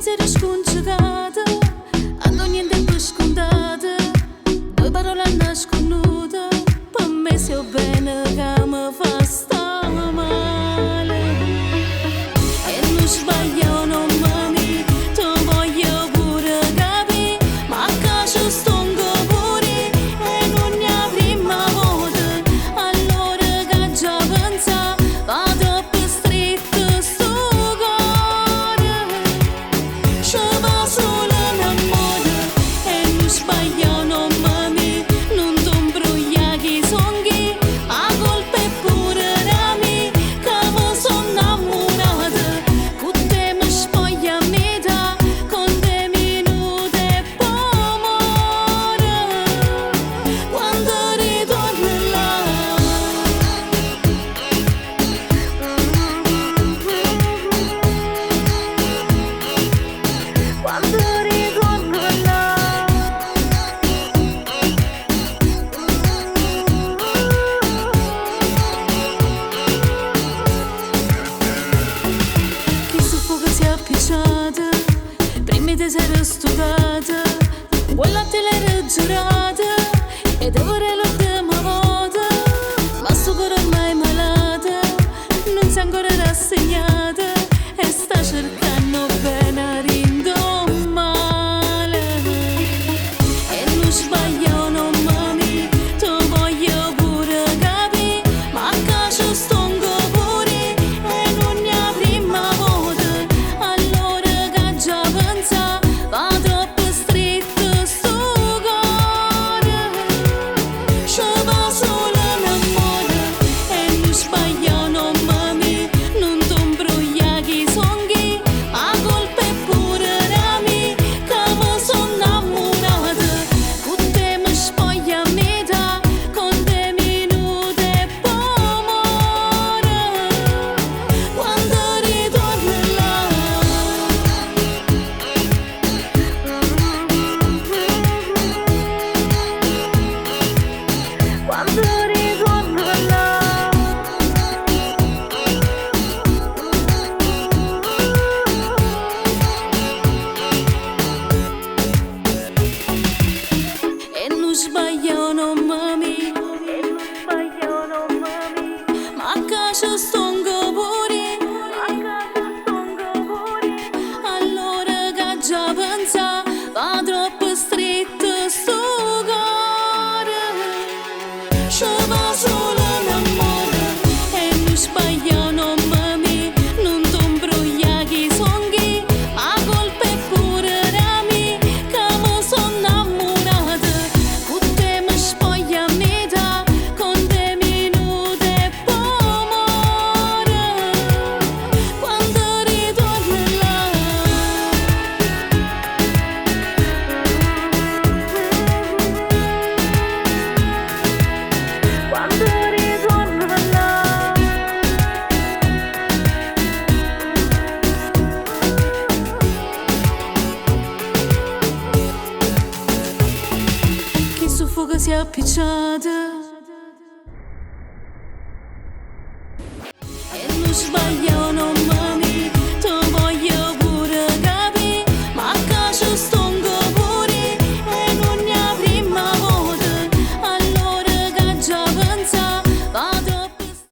pensiero scongiurato, hanno niente per scontato, due parole nascondute, per me sia bene che mi fa sta male. E non sbaglio, non mi ti voglio pure capire, ma che ci stongo pure e non ne avremmo volta, allora che già pensa, va troppo stretto sto cuore, ci va solo l'amore e non sbaglio, non mi non ti imbrogliare che songhi, a colpa è pure da me che mi sono innamorata, con te mi spoglia a metà, con te minuti e poi muore, quando ritorno là. Quando ritorno là, che soffoca si è appicciata, prima ti sei stupata, quella te l'era giurata, e te vorrei l'ultima volta, ma sto cuore ormai è malata, non si è ancora rassegnata, e sta cercando bene a rindomare. E non sbaglio, non mi ti voglio pure capire, ma che ci stongo pure e non ne avremmo volta, allora che già pensa, va troppo stretto sto cuore, ci va solo l'amore e non sbaglio, non mi non ti imbrogliare che songhi, a colpa è pure da me che mi sono innamorata, con te mi spoglia a metà, con te minuti e poi muore, quando ritorno là. Quando ritorno là. E non sbaglio, non mi ma che ci stongo pure, allora che già pensa, va troppo stretto sto cuore, ci va solo l'amore e non sbaglio, non mi non ti imbrogliare che songhi, a colpa è pure da me che mi sono innamorata, con te mi spoglia a metà, con te minuti e poi muore, quando ritorno là. Quando ritorno là. Che soffoca si è appicciata,